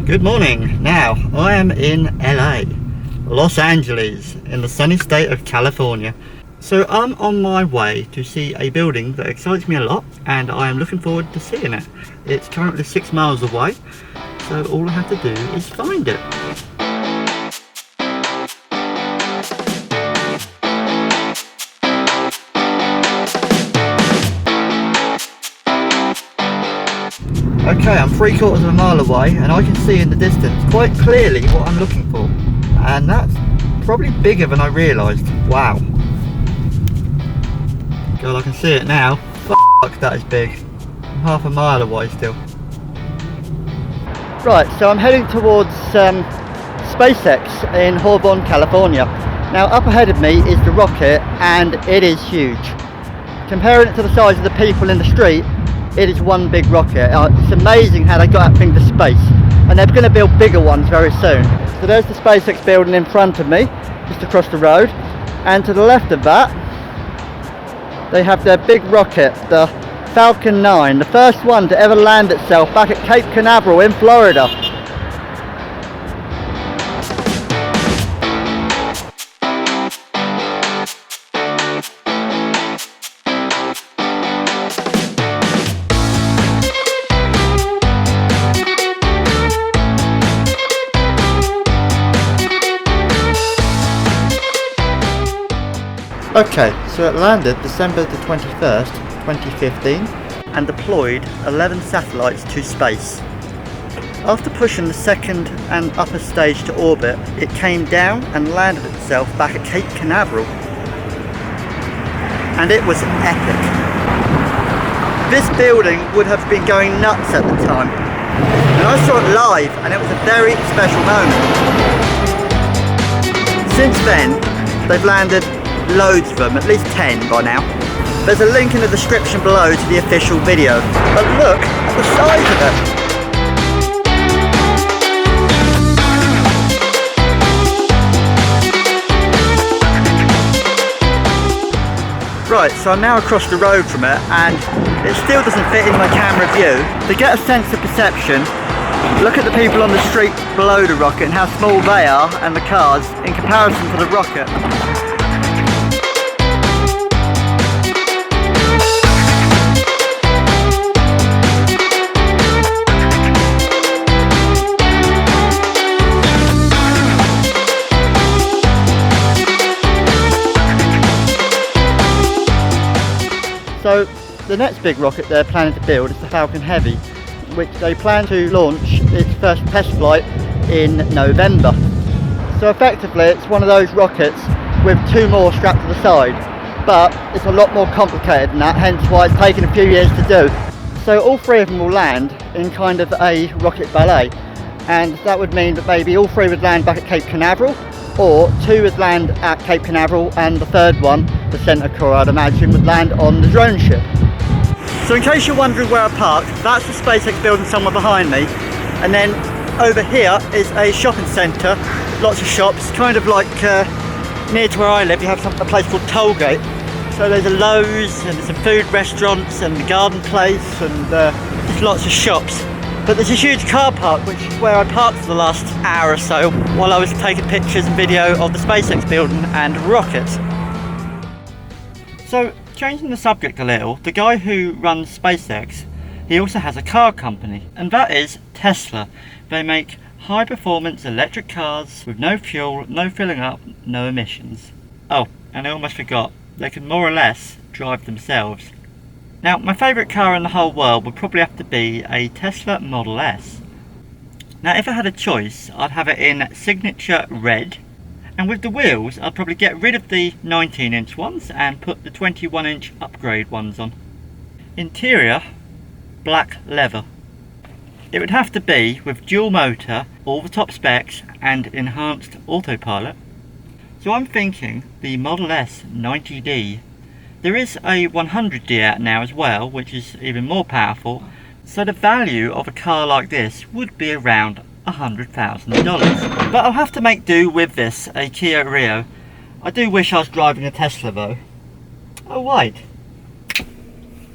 Good morning. Now, I am in LA, Los Angeles, in the sunny state of California. So I'm on my way to see a building that excites me a lot, and I am looking forward to seeing it. It's currently 6 miles away, so all I have to do is find it. Okay, I'm 3/4 of a mile away and I can see in the distance quite clearly what I'm looking for. And that's probably bigger than I realised. Wow. God, I can see it now. Fuck, that is big. I'm half a mile away still. Right, so I'm heading towards SpaceX in Hawthorne, California. Now up ahead of me is the rocket and it is huge. Comparing it to the size of the people in the street, it is one big rocket. It's amazing how they got that thing to space, and they're going to build bigger ones very soon. So there's the SpaceX building in front of me, just across the road, and to the left of that they have their big rocket, the Falcon 9, the first one to ever land itself back at Cape Canaveral in Florida. Okay, so it landed December the 21st, 2015 and deployed 11 satellites to space. After pushing the second and upper stage to orbit, it came down and landed itself back at Cape Canaveral. And it was epic. This building would have been going nuts at the time. And I saw it live and it was a very special moment. Since then, they've landed loads of them, at least 10 by now. There's a link in the description below to the official video. But look at the size of it! Right, so I'm now across the road from it and it still doesn't fit in my camera view. To get a sense of perception, look at the people on the street below the rocket and how small they are and the cars in comparison to the rocket. So the next big rocket they're planning to build is the Falcon Heavy, which they plan to launch its first test flight in November. So effectively it's one of those rockets with two more strapped to the side, but it's a lot more complicated than that, hence why it's taken a few years to do. So all three of them will land in kind of a rocket ballet, and that would mean that maybe all three would land back at Cape Canaveral, or two would land at Cape Canaveral and the third one, the centre core I'd imagine, would land on the drone ship. So in case you're wondering where I parked, that's the SpaceX building somewhere behind me, and then over here is a shopping centre, lots of shops, kind of like near to where I live you have a place called Tollgate. So there's a Lowe's and some food restaurants and the garden place and just lots of shops. But there's a huge car park, which is where I parked for the last hour or so while I was taking pictures and video of the SpaceX building and rocket. So, changing the subject a little, the guy who runs SpaceX, he also has a car company, and that is Tesla. They make high performance electric cars with no fuel, no filling up, no emissions. Oh, and I almost forgot, they can more or less drive themselves. Now, my favourite car in the whole world would probably have to be a Tesla Model S. Now, if I had a choice, I'd have it in signature red, and with the wheels, I'd probably get rid of the 19-inch ones and put the 21-inch upgrade ones on. Interior, black leather. It would have to be with dual motor, all the top specs, and enhanced autopilot. So I'm thinking the Model S 90D. There is a 100D out now as well, which is even more powerful, so the value of a car like this would be around $100,000. But I'll have to make do with this, a Kia Rio. I do wish I was driving a Tesla though. Oh wait.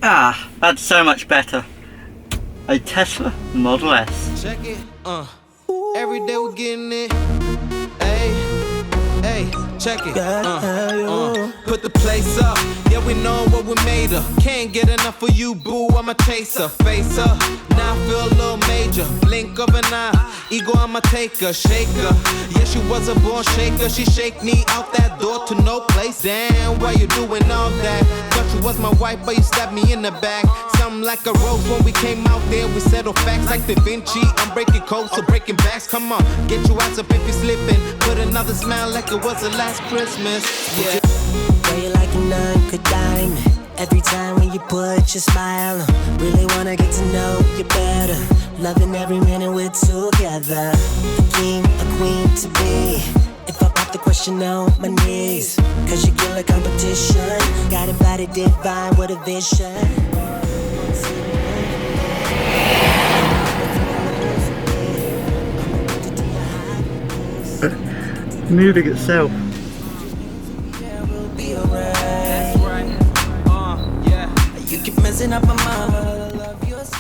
Ah, that's so much better. A Tesla Model S. Check it, Every day we're getting it. Hey, check it. Put the place up. Yeah, we know what we made of. Can't get enough of you, boo. I'm a chaser. Face up. Now I feel a little major. Blink of an eye. Ego, I'ma take her. Shake her. Yeah, she was a born shaker. She shake me out that door to no place. Damn, why you doing all that? Thought you was my wife, but you stabbed me in the back. Something like a rose when we came out there. We settled facts like Da Vinci. I'm breaking codes, so breaking backs. Come on, get your ass up if you're slipping. Put another smile like it was the last Christmas. Yeah. Girl, you like an uncut diamond. Every time when you put your smile on, really wanna get to know you better. Loving every minute we're together. A king, a queen to be. If I pop the question on my knees, cause you kill a competition. Got a body divine with a vision. Moving itself.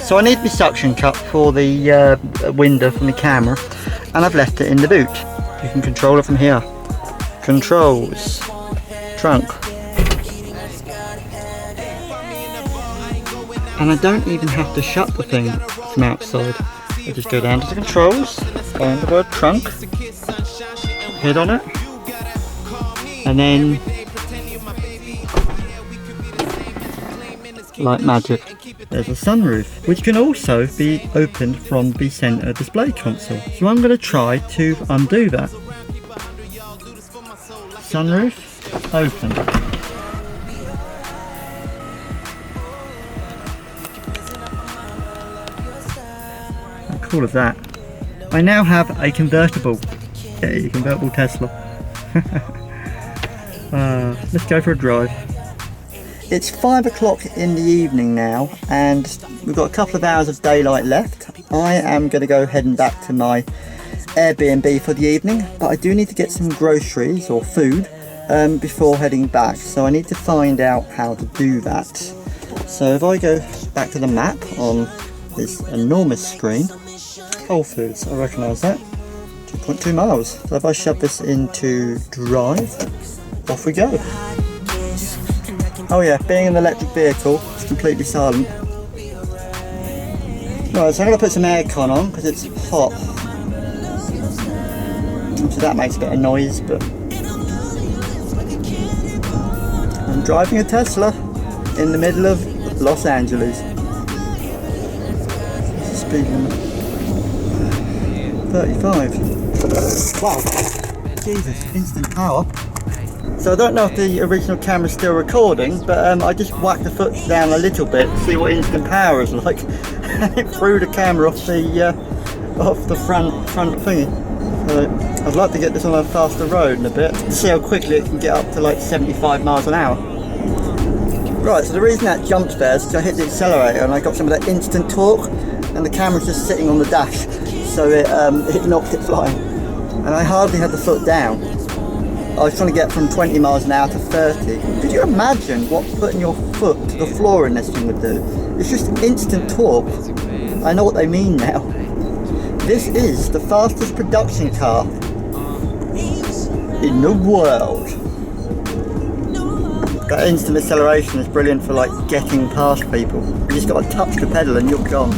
So I need my suction cup for the window from the camera, and I've left it in the boot. You can control it from here. Controls, trunk. And I don't even have to shut the thing from outside. I just go down to the controls, find the word trunk, hit on it, and then like magic, there's a sunroof, which can also be opened from the center display console. So I'm going to try to undo that. Sunroof open. How cool is that? I now have a convertible. A convertible Tesla. Let's go for a drive. It's 5 o'clock in the evening now, and we've got a couple of hours of daylight left. I am going to go heading back to my Airbnb for the evening, but I do need to get some groceries or food before heading back, so I need to find out how to do that. So if I go back to the map on this enormous screen, Whole Foods, I recognise that, 2.2 miles. So if I shove this into drive, off we go. Oh yeah, being an electric vehicle, it's completely silent. Right, so I'm going to put some aircon on because it's hot. So that makes a bit of noise, but I'm driving a Tesla in the middle of Los Angeles. What's the speed limit? 35. Wow, Jesus, instant power. So I don't know if the original camera's still recording, but I just whacked the foot down a little bit to see what instant power is like. And it threw the camera off the front thingy. So I'd like to get this on a faster road in a bit to see how quickly it can get up to like 75 miles an hour. Right, so the reason that jumped there is because I hit the accelerator and I got some of that instant torque, and the camera's just sitting on the dash, so it knocked it flying. And I hardly had the foot down. I was trying to get from 20 miles an hour to 30. Could you imagine what putting your foot to the floor in this thing would do? It's just instant torque. I know what they mean now. This is the fastest production car in the world. That instant acceleration is brilliant for like getting past people. You just got to touch the pedal and you're gone.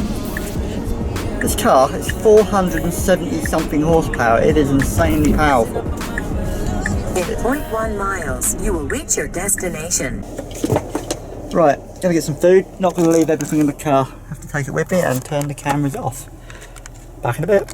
This car is 470 something horsepower. It is insanely powerful. In 0.1 miles, you will reach your destination. Right, gonna get some food. Not gonna leave everything in the car. Have to take it with me and turn the cameras off. Back in a bit.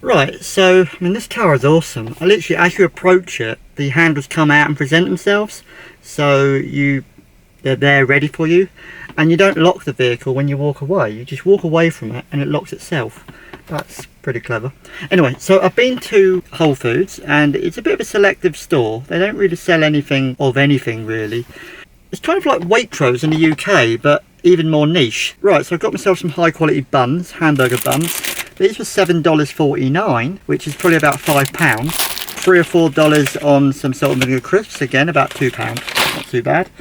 Right, so I mean, this car is awesome. I literally, as you approach it, the handles come out and present themselves, so they're there ready for you, and you don't lock the vehicle when you walk away. You just walk away from it and it locks itself. That's pretty clever. Anyway, so I've been to Whole Foods, and it's a bit of a selective store. They don't really sell anything of anything really. It's kind of like Waitrose in the UK, but even more niche. Right, so I've got myself some high quality buns, hamburger buns. These were $7.49, which is probably about £5. $3 or $4 on some salt and vinegar crisps, again about £2. Not too bad.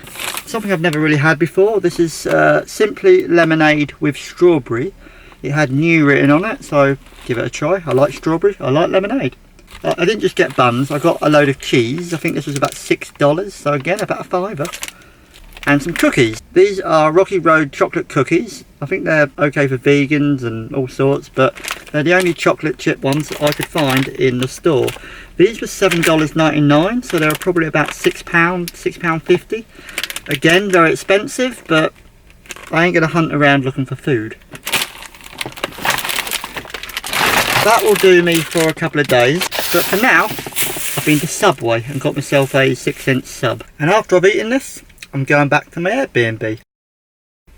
Something I've never really had before. This is simply lemonade with strawberry. It had new written on it, so give it a try. I like strawberry, I like lemonade. I didn't just get buns, I got a load of cheese. I think this was about $6, so again about a £5. And some cookies. These are Rocky Road chocolate cookies. I think they're okay for vegans and all sorts, but they're the only chocolate chip ones that I could find in the store. These were $7.99, so they're probably about £6, £6.50. Again, they're expensive, but I ain't gonna hunt around looking for food. That will do me for a couple of days, but for now, I've been to Subway and got myself a 6-cent sub. And after I've eaten this, I'm going back to my Airbnb.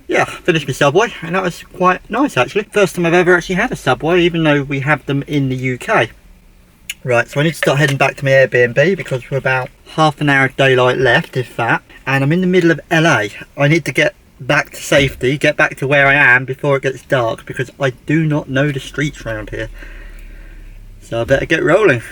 Yeah, finished my Subway, and that was quite nice actually. First time I've ever actually had a Subway, even though we have them in the UK. Right, so I need to start heading back to my Airbnb because we're about half an hour of daylight left, if that. And I'm in the middle of LA. I need to get back to safety, get back to where I am before it gets dark, because I do not know the streets around here. So I better get rolling.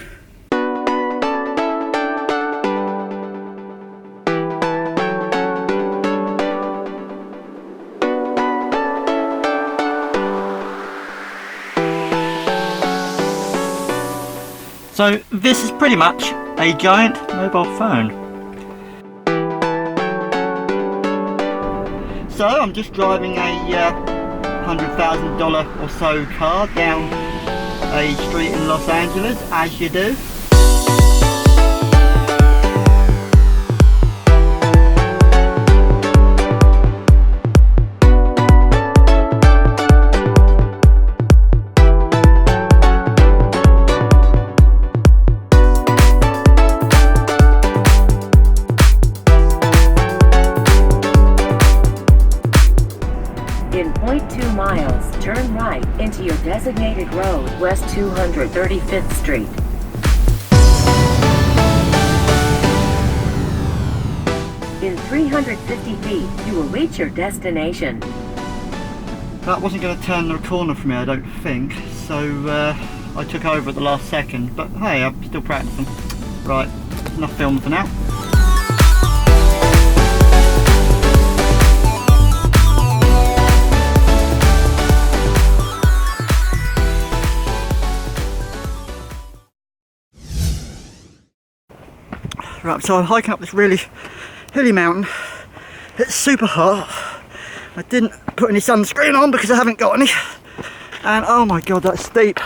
So this is pretty much a giant mobile phone. So I'm just driving a $100,000 or so car down a street in Los Angeles, as you do. In 0.2 miles, turn right into your designated road, West 235th Street. In 350 feet, you will reach your destination. That wasn't going to turn the corner for me, I don't think, so I took over at the last second, but hey, I'm still practicing. Right, enough filming for now. Right, so I'm hiking up this really hilly mountain. It's super hot. I didn't put any sunscreen on because I haven't got any. And oh my god, that's steep.